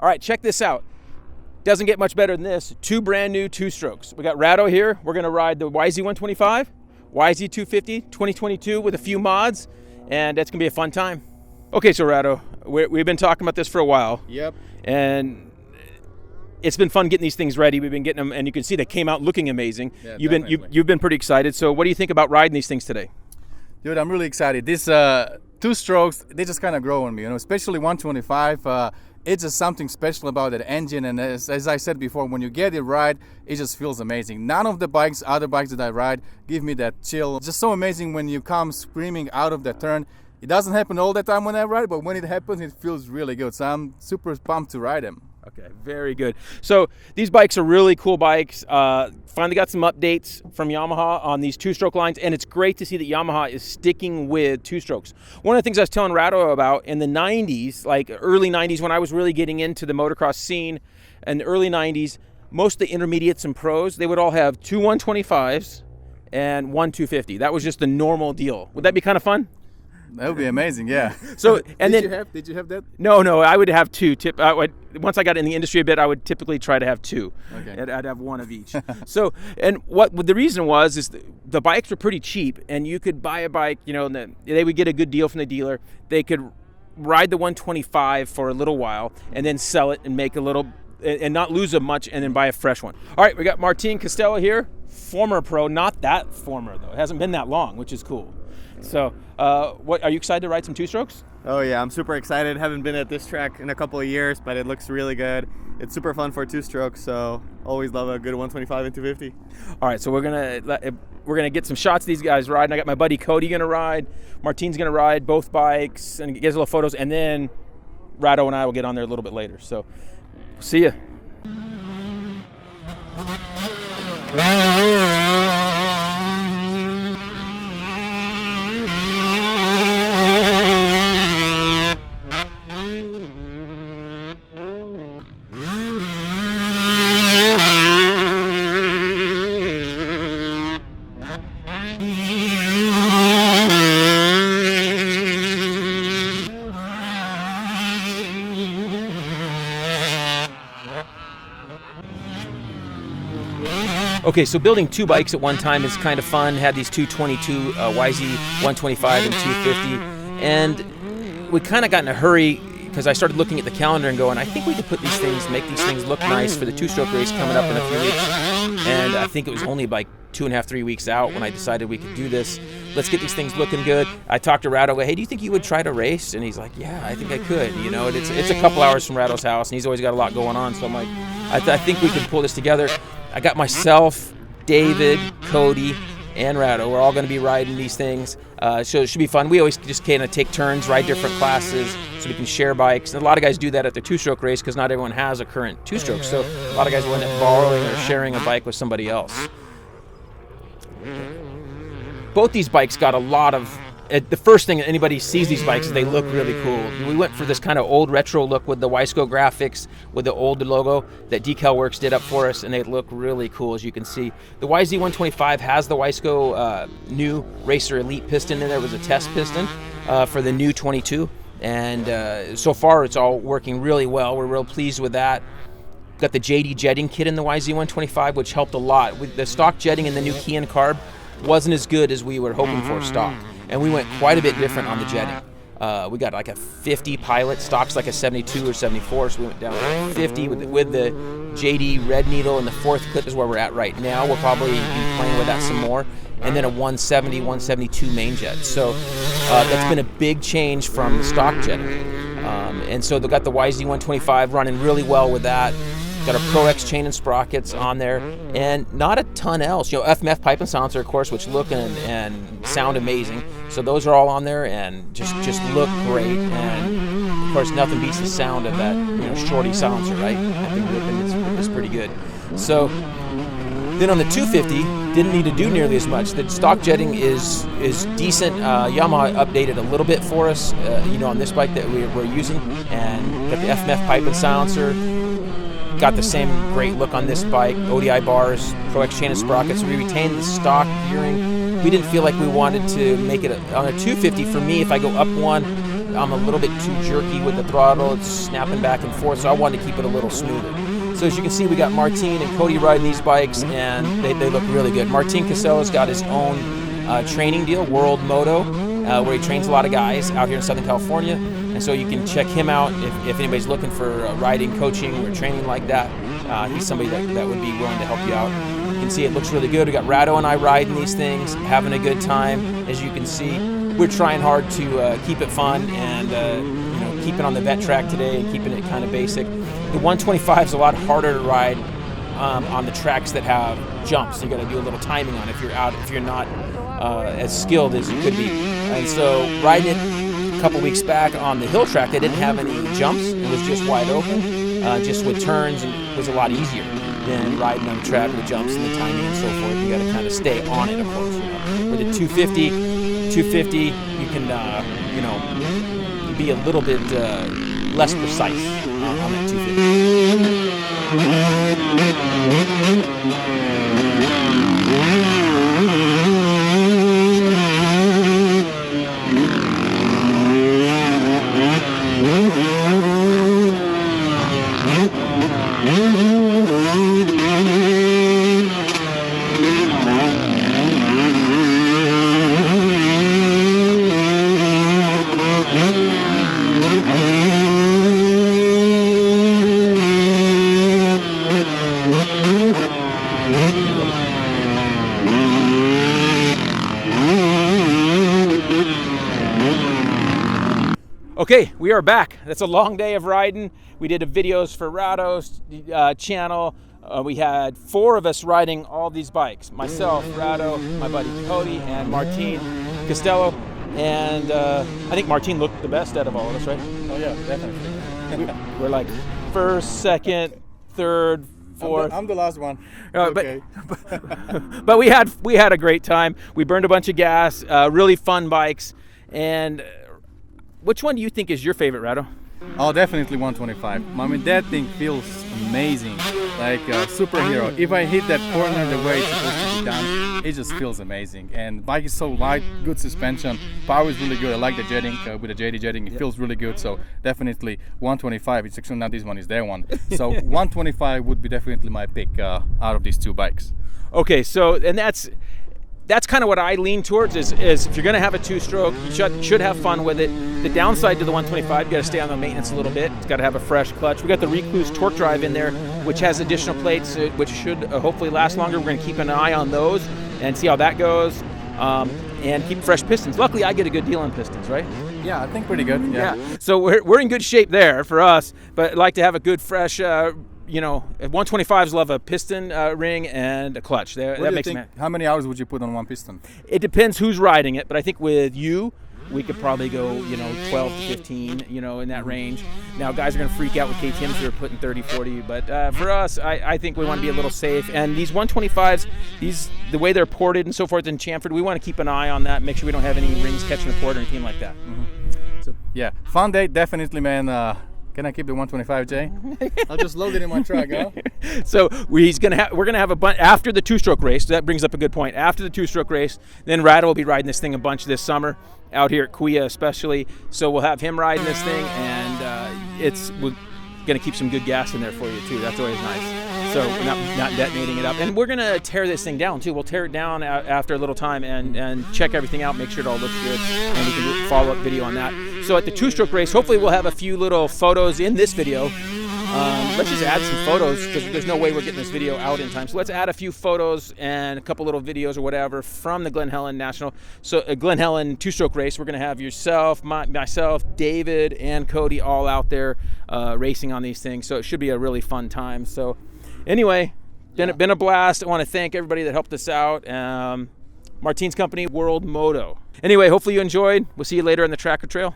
All right, check this out. Doesn't get much better than this. Two brand new two-strokes. We got Rado here. We're gonna ride the YZ125, YZ250 2022 with a few mods, and that's gonna be a fun time. Okay, so Rado, we've been talking about this for a while. Yep. And it's been fun getting these things ready. We've been getting them, and you can see they came out looking amazing. Yeah, you've been pretty excited. So what do you think about riding these things today? Dude, I'm really excited. These two strokes, they just kind of grow on me, especially 125. It's just something special about that engine, and as I said before, when you get it right, it just feels amazing. None of the other bikes that I ride give me that chill. It's just so amazing when you come screaming out of the turn. It doesn't happen all the time when I ride, but when it happens, it feels really good. So I'm super pumped to ride them. Okay, very good. So these bikes are really cool bikes. Finally got some updates from Yamaha on these two-stroke lines, and it's great to see that Yamaha is sticking with two-strokes. One of the things I was telling Rado about in the 90s, like early 90s, when I was really getting into the motocross scene, in the early 90s, most of the intermediates and pros, they would all have two 125s and one 250. That was just the normal deal. Would that be kind of fun? That would be amazing, yeah. So and did you have that? No, I would have two. Once I got in the industry a bit, I would typically try to have two. Okay. I'd have one of each. So, and what the reason was is the bikes were pretty cheap, and you could buy a bike. And they would get a good deal from the dealer. They could ride the 125 for a little while, and then sell it and make a little, and not lose a much, and then buy a fresh one. All right, we got Martin Costello here, former pro, not that former though. It hasn't been that long, which is cool. So, what are you excited to ride some two-strokes? Oh yeah, I'm super excited. Haven't been at this track in a couple of years, but it looks really good. It's super fun for two-strokes, so always love a good 125 and 250. All right, so we're gonna get some shots of these guys riding. I got my buddy Cody gonna ride, Martin's gonna ride both bikes, and get us a little photos, and then Rado and I will get on there a little bit later. So, see ya. Okay, so building two bikes at one time is kind of fun. Had these 222 YZ125 and 250, and we kind of got in a hurry because I started looking at the calendar and going, I think we could put these things, make these things look nice for the two-stroke race coming up in a few weeks. And I think it was only like 2.5, 3 weeks out when I decided we could do this. Let's get these things looking good. I talked to Rado. Hey, do you think you would try to race? And he's like, yeah, I think I could. It's a couple hours from Rado's house, and he's always got a lot going on. So I'm like, I think we can pull this together. I got myself, David, Cody, and Rado. We're all going to be riding these things. So it should be fun. We always just kind of take turns, ride different classes, so we can share bikes. And a lot of guys do that at their two-stroke race because not everyone has a current two-stroke. So a lot of guys will end up borrowing or sharing a bike with somebody else. Both these bikes got a lot of... The first thing that anybody sees these bikes is they look really cool. We went for this kind of old retro look with the Wiseco graphics, with the old logo that Decal Works did up for us, and they look really cool, as you can see. The YZ125 has the Wiseco new Racer Elite piston in there. It was a test piston for the new 22, and so far it's all working really well. We're real pleased with that. Got the JD jetting kit in the YZ125, which helped a lot. With the stock jetting and the new key and carb wasn't as good as we were hoping for stock. And we went quite a bit different on the jetting. We got like a 50 Pilot, stock's like a 72 or 74, so we went down to 50 with the JD red needle, and the fourth clip is where we're at right now. We'll probably be playing with that some more. And then a 170, 172 main jet. So that's been a big change from the stock jetting. And so they got the YZ125 running really well with that. Got a Pro X chain and sprockets on there, and not a ton else. FMF pipe and silencer, of course, which look and sound amazing. So those are all on there and just look great. And of course, nothing beats the sound of that shorty silencer, right? I think it's pretty good. So then on the 250, didn't need to do nearly as much. The stock jetting is decent. Yamaha updated a little bit for us, on this bike that we're using, and got the FMF pipe and silencer. Got the same great look on this bike, ODI bars, Pro X chain and sprockets. We retained the stock gearing. We didn't feel like we wanted to make it on a 250. For me, if I go up one, I'm a little bit too jerky with the throttle. It's snapping back and forth, so I wanted to keep it a little smoother. So as you can see, we got Martin and Cody riding these bikes, and they look really good. Martin Casello's got his own training deal, World Moto, where he trains a lot of guys out here in Southern California. And so you can check him out if anybody's looking for riding, coaching, or training like that. He's somebody that would be willing to help you out. You can see it looks really good. We got Rado and I riding these things, having a good time. As you can see, we're trying hard to keep it fun and keep it on the vet track today and keeping it kind of basic. The 125 is a lot harder to ride on the tracks that have jumps. You got to do a little timing on it if you're not as skilled as you could be. And so riding it a couple weeks back on the hill track, they didn't have any jumps. It was just wide open, just with turns, and it was a lot easier than riding on the track with jumps and the timing and so forth. You got to kind of stay on it, of course. With the 250, you can be a little bit less precise on that 250. Okay, we are back. That's a long day of riding. We did videos for Rado's channel. We had 4 of us riding all these bikes. Myself, Rado, my buddy Cody, and Martin Casello. And I think Martin looked the best out of all of us, right? Oh yeah, definitely. We're like first, second, third, fourth. I'm the last one. Okay. But we had a great time. We burned a bunch of gas, really fun bikes. And which one do you think is your favorite, Rado? Oh, definitely 125. I mean, that thing feels amazing, like a superhero. If I hit that corner the way it's supposed to be done, it just feels amazing. And the bike is so light, good suspension, power is really good. I like the jetting, with the JD jetting, it feels really good. So definitely 125. It's actually not this one, it's their one. So 125 would be definitely my pick out of these 2 bikes. Okay, so and that's kind of what I lean towards is if you're going to have a 2-stroke, you should have fun with it. The downside to the 125, you got to stay on the maintenance a little bit. It's got to have a fresh clutch. We got the Recluse torque drive in there, which has additional plates, which should hopefully last longer. We're going to keep an eye on those and see how that goes, and keep fresh pistons. Luckily, I get a good deal on pistons, right? Yeah, I think pretty good. Yeah. So we're in good shape there for us, but I'd like to have a good fresh. 125s love a piston ring and a clutch. That makes sense. How many hours would you put on one piston? It depends who's riding it, but I think with you, we could probably go, 12 to 15, in that range. Now, guys are going to freak out with KTMs who are putting 30, 40, but for us, I think we want to be a little safe. And these 125s, the way they're ported and so forth in chamfered, we want to keep an eye on that, make sure we don't have any rings catching the port or anything like that. Mm-hmm. So, yeah, fun day, definitely, man. Can I keep the 125, Jay? I'll just load it in my truck, huh? So we're gonna have a bunch after the 2-stroke race. So that brings up a good point. After the 2-stroke race, then Rado will be riding this thing a bunch this summer, out here at Kuya especially. So we'll have him riding this thing, and we're gonna keep some good gas in there for you too. That's always nice. So we're not detonating it up, and we're gonna tear this thing down too. We'll tear it down after a little time and check everything out, make sure it all looks good, and we can do a follow-up video on that. So at the 2-stroke race, hopefully we'll have a few little photos in this video. Let's just add some photos because there's no way we're getting this video out in time. So let's add a few photos and a couple little videos or whatever from the Glen Helen National. So Glen Helen 2-stroke race, we're going to have yourself, myself, David, and Cody all out there racing on these things. So it should be a really fun time. So anyway, been a blast. I want to thank everybody that helped us out. Martin's company, World Moto. Anyway, hopefully you enjoyed. We'll see you later on the track or trail.